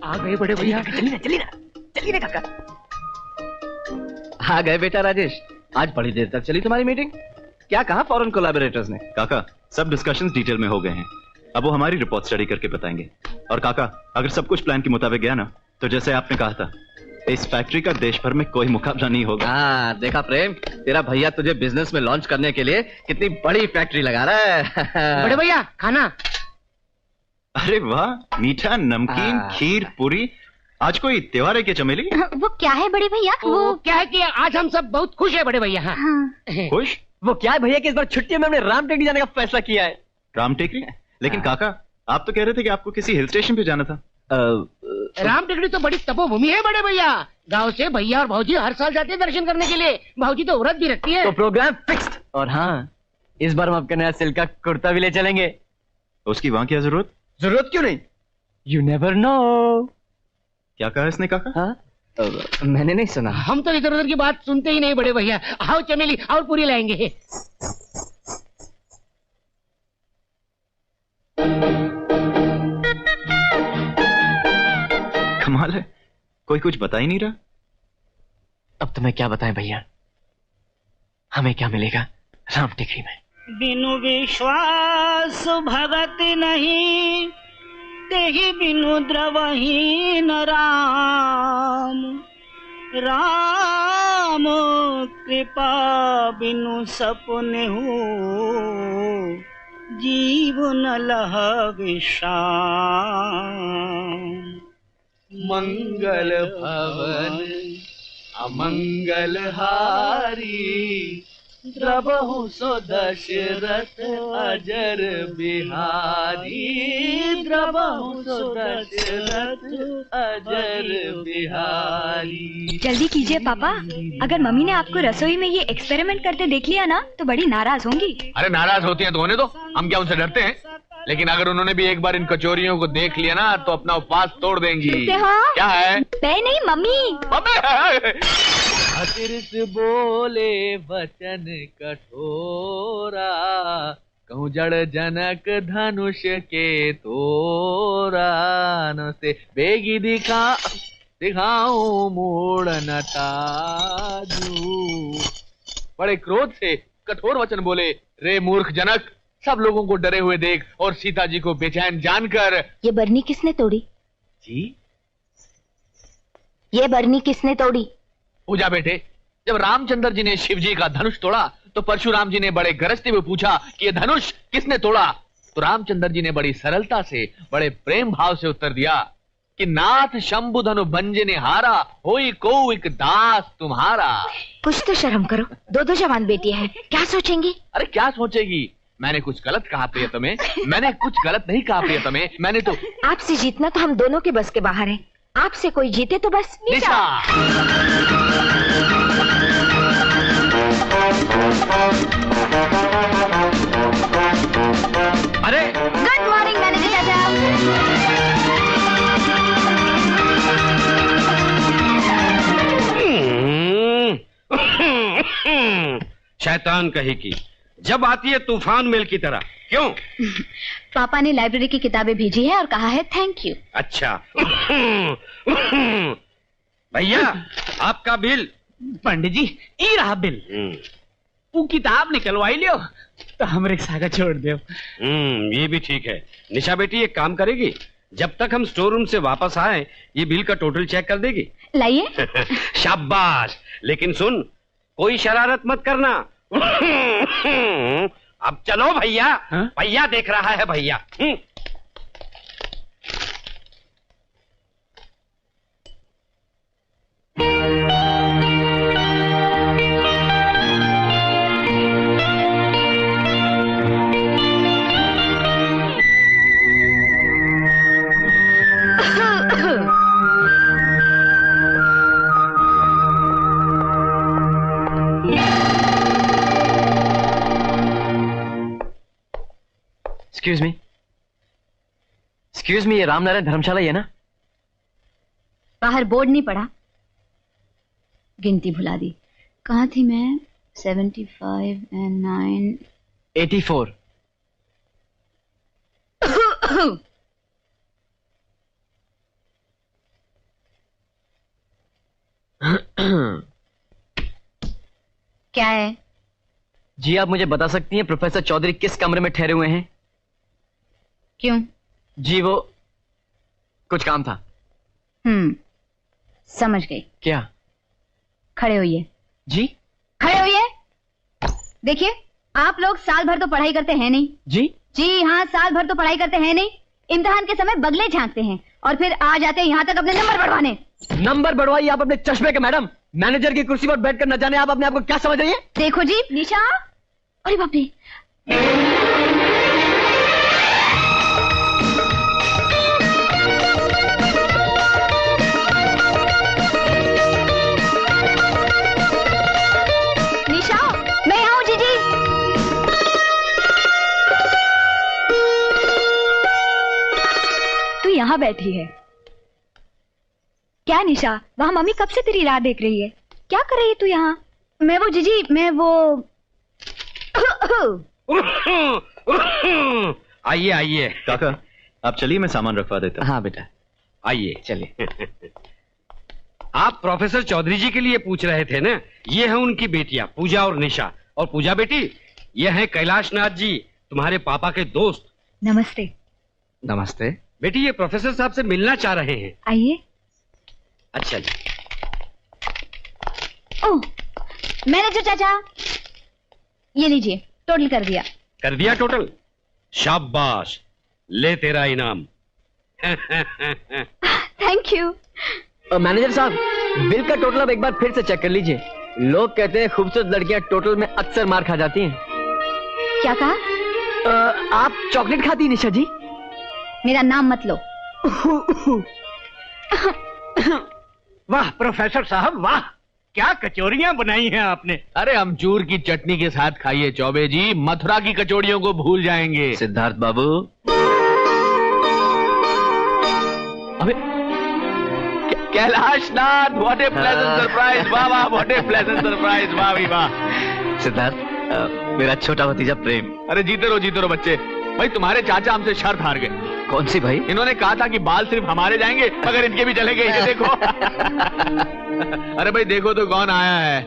आ गए बड़े भैया। चलिए ना काका। आ गए बेटा राजेश, आज बड़ी देर तक चली तुम्हारी मीटिंग। क्या कहा फॉरेन कोलैबोरेटर्स ने? काका सब डिस्कशंस डिटेल में हो गए हैं, अब वो हमारी रिपोर्ट स्टडी करके बताएंगे। और काका अगर सब कुछ प्लान के मुताबिक गया ना, तो जैसे आपने कहा था, इस फैक्ट्री का देश भर में कोई मुकाबला नहीं होगा। हाँ देखा प्रेम, तेरा भैया तुझे बिजनेस में लॉन्च करने के लिए कितनी बड़ी फैक्ट्री लगा रहा है। बड़े भैया खाना। अरे वाह, मीठा नमकीन खीर पूरी, आज कोई त्योहार है क्या चमेली? वो क्या है बड़े भैया? वो क्या है कि आज हम सब बहुत खुश है बड़े भैया। हाँ। खुश? वो क्या है भैया कि इस बार छुट्टियों में हमने राम टेकरी जाने का फैसला किया है। राम टेकरी? लेकिन काका आप तो कह रहे थे कि आपको किसी हिल स्टेशन पे जाना था। राम टेकरी तो बड़ी तपोभूमि है बड़े भैया। गांव से भैया और भाऊजी हर साल जाते हैं दर्शन करने के लिए। भाऊजी तो व्रत भी रखती है। तो प्रोग्राम फिक्स्ड। और हाँ, इस बार हम आपका नया सिल्क का कुर्ता भी ले चलेंगे। उसकी वहां क्या जरूरत? जरूरत क्यों नहीं? You never know. क्या कहा इसने काका? हाँ? मैंने नहीं सुना। हम तो इधर उधर की बात सुनते ही नहीं बड़े भैया। आओ चमेली और पूरी लाएंगे। कमाल है, कोई कुछ बता ही नहीं रहा। अब तुम्हें क्या बताएं भैया, हमें क्या मिलेगा राम टेकरी में? बिनु विश्वास भगत नहीं, तेहि बिनु द्रवहीन राम। राम कृपा बिनु सपने हो, जीवन लह विश्राम। मंगल भवन अमंगल हारी, द्रवहु सो दशरथ अजर बिहारी। द्रवहु सो दशरथ अजर बिहारी। जल्दी कीजिए पापा, अगर मम्मी ने आपको रसोई में ये एक्सपेरिमेंट करते देख लिया ना तो बड़ी नाराज होंगी। अरे नाराज होती हैं तो होने दो, हम क्या उनसे डरते हैं? लेकिन अगर उन्होंने भी एक बार इन कचोरियों को देख लिया ना तो अपना उपवास तोड़ देंगी। हाँ? क्या है? मैं नहीं मम्मी। अतिरिस बोले वचन कठोरा, कहूँ जड़ जनक धनुष के तोरा। न से बेगी दिखाऊं मूड न ताजू। बड़े क्रोध से कठोर वचन बोले, रे मूर्ख जनक, सब लोगों को डरे हुए देख और सीता जी को बेचैन जानकर। ये बरनी किसने तोड़ी? जी? ये बरनी किसने तोड़ी? पूजा बेटे, जब रामचंद्र जी ने शिव जी का धनुष तोड़ा तो परशुराम जी ने बड़े गरजते हुए पूछा कि ये धनुष किसने तोड़ा? तो रामचंद्र जी ने बड़ी सरलता से, बड़े प्रेम भाव से उत्तर दिया कि नाथ शंभु धनु भंजने हारा, होई को एक दास तुम्हारा। कुछ तो शर्म करो, दो जवान बेटी है, क्या सोचेंगी? अरे क्या सोचेगी? मैंने कुछ गलत कहा प्रियतमे? मैंने कुछ गलत नहीं कहा प्रियतमे। मैंने तो आपसे जीतना तो हम दोनों के बस के बाहर है। आपसे कोई जीते तो बस निशा। अरे गुड मॉर्निंग मैनेजर चाचा। शैतान कही की, जब आती है तूफान मेल की तरह। क्यों? पापा ने लाइब्रेरी की किताबें भेजी है और कहा है थैंक यू। अच्छा भैया आपका बिल। पंडित जी ये रहा बिल। वो किताब निकलवाई लियो तो हम रिक्शा का छोड़ दो। ये भी ठीक है। निशा बेटी एक काम करेगी, जब तक हम स्टोर रूम से वापस आए ये बिल का टोटल चेक कर देगी। लाइए। शाबाश। लेकिन सुन, कोई शरारत मत करना। अब चलो भैया। भैया देख रहा है भैया। एक्सक्यूज मी, ये रामनारायण धर्मशाला ही है ना? बाहर बोर्ड नहीं पड़ा? गिनती भुला दी। कहाँ थी मैं? 75 and 9 84। क्या है? जी आप मुझे बता सकती हैं प्रोफेसर चौधरी किस कमरे में ठहरे हुए हैं? क्यों? जी वो कुछ काम था। समझ गई। क्या? खड़े होइए। जी खड़े होइए। देखिए, आप लोग साल भर तो पढ़ाई करते हैं नहीं। जी हाँ, साल भर तो पढ़ाई करते हैं नहीं। इम्तिहान के समय बगले झांकते हैं और फिर आ जाते हैं यहाँ तक अपने नंबर बढ़वाने। नंबर बढ़वाइए आप अपने चश्मे के मैडम। मैनेजर की कुर्सी पर बैठकर न जाने आप अपने आप को क्या समझ रही है? देखो जी निशा, अरे बाप रे, निशा मैं यहाँ हूँ। जीजी तू यहाँ बैठी है क्या? निशा, वहाँ मम्मी कब से तेरी राह देख रही है। क्या कर रही है तू यहाँ? मैं वो जीजी, मैं वो आइए आइए काका आप चलिए, मैं सामान रखवा देता हूँ। हाँ बेटा आइए। चलिए। आप प्रोफेसर चौधरी जी के लिए पूछ रहे थे ना? ये है उनकी बेटियां पूजा और निशा। और पूजा बेटी, ये है कैलाश नाथ जी, तुम्हारे पापा के दोस्त। नमस्ते। नमस्ते बेटी, ये प्रोफेसर साहब से मिलना चाह रहे हैं। आइए। अच्छा जी। ओह, मैनेजर चाचा, ये लीजिए, टोटल कर दिया। कर दिया टोटल? शाबाश, ले तेरा इनाम। Thank you. मैनेजर साहब, बिल का टोटल अब एक बार फिर से चेक कर लीजिए। लोग कहते हैं खूबसूरत लड़कियां टोटल में अक्सर मार खा जाती हैं। क्या कहा? आप चॉकलेट खाती हैं निशा जी? मेरा नाम मत लो। वाह प्रोफेसर साहब, वाह क्या कचौरियां बनाई हैं आपने। अरे अमचूर की चटनी के साथ खाइए चौबे जी, मथुरा की कचौड़ियों को भूल जाएंगे। सिद्धार्थ बाबू। अबे Kailash Nath, what A pleasant surprise. वाह वाह, व्हाट ए प्लेजेंट सरप्राइज। वाह भी वाह। सिद्धार्थ, मेरा छोटा भतीजा प्रेम। अरे जीते रहो बच्चे। भाई तुम्हारे चाचा हमसे शर्त हार गए। कौन सी भाई? इन्होंने कहा था कि बाल सिर्फ हमारे जाएंगे मगर इनके भी चलेंगे। ये देखो। अरे भाई देखो तो कौन आया है।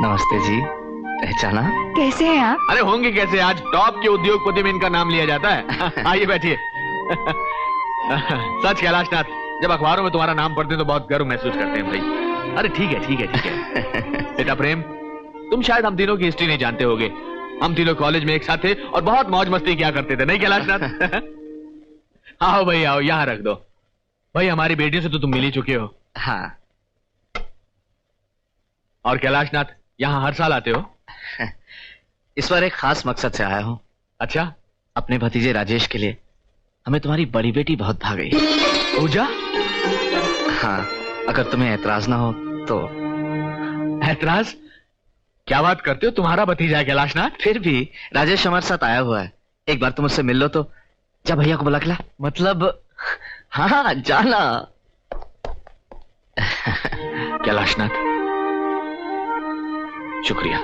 नमस्ते जी, पहचाना? कैसे हैं आप? अरे होंगे कैसे, आज टॉप के उद्योगपति में इनका नाम लिया जाता है। आइए बैठिए। सच कैलाशनाथ, जब अखबारों में तुम्हारा नाम पढ़ते हैं तो बहुत गर्व महसूस करते हैं भाई। अरे ठीक है। बेटा प्रेम, तुम शायद हम तीनों की हिस्ट्री नहीं जानते होगे। हम तीनों कॉलेज में एक साथ थे और बहुत मौज मस्ती किया करते थे, नहीं कैलाशनाथ? आओ भाई आओ, यहाँ रख दो। भाई हमारी बेटियों से तो तुम मिल ही चुके हो। हाँ। और कैलाशनाथ, यहाँ हर साल आते हो? इस बार एक खास मकसद से आया हूँ। अच्छा? अपने भतीजे राजेश के लिए। हमें तुम्हारी बड़ी बेटी बहुत भा गई। पूजा? हाँ, अगर तुम्हें ऐतराज ना हो तो। ऐतराज? क्या बात करते हो, तुम्हारा भतीजा है कैलाशनाथ? फिर भी राजेश हमारे साथ आया हुआ है, एक बार तुम उससे मिल लो तो। जा भैया को बुला के ला। मतलब? हाँ जाना। कैलाशनाथ शुक्रिया।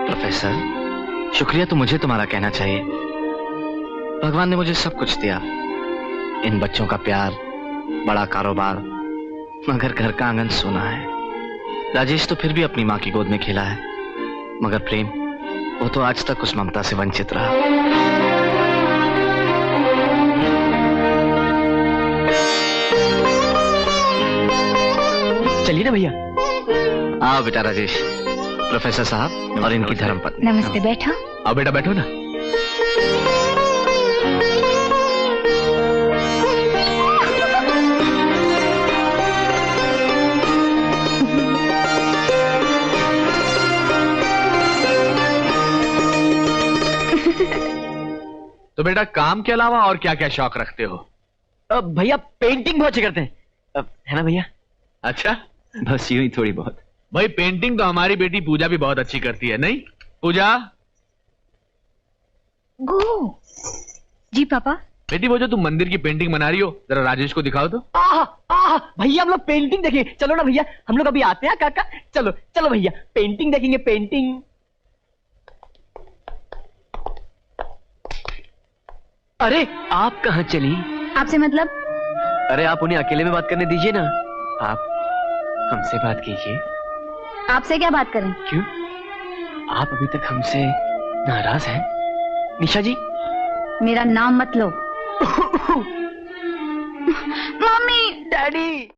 प्रोफेसर, शुक्रिया तो मुझे तुम्हारा कहना चाहिए। भगवान ने मुझे सब कुछ दिया, इन बच्चों का प्यार, बड़ा कारोबार, मगर घर का आंगन सोना है। राजेश तो फिर भी अपनी माँ की गोद में खेला है, मगर प्रेम, वो तो आज तक उस ममता से वंचित रहा। चलिए ना भैया। आओ बेटा राजेश, प्रोफेसर साहब और इनकी धर्मपत्नी। नमस्ते, बैठो। आओ बेटा बैठो ना। तो बेटा काम के अलावा और क्या क्या शौक रखते हो? भैया पेंटिंग बहुत अच्छी करते हैं, है ना भैया? अच्छा, बस यूं ही थोड़ी बहुत। भाई पेंटिंग तो हमारी बेटी पूजा भी बहुत अच्छी करती है, नहीं पूजा? गो जी पापा। बेटी वो जो तुम मंदिर की पेंटिंग बना रही हो, जरा राजेश को दिखाओ तो। भैया हम लोग पेंटिंग देखें। चलो ना भैया, हम लोग अभी आते हैं काका। चलो चलो भैया, पेंटिंग देखेंगे, पेंटिंग। अरे आप कहाँ चली? आपसे मतलब? अरे आप उन्हें अकेले में बात करने दीजिए ना। हमसे बात कीजिए। आपसे क्या बात करें? क्यों? आप अभी तक हमसे नाराज हैं? निशा जी, मेरा नाम मत लो। Mummy, daddy.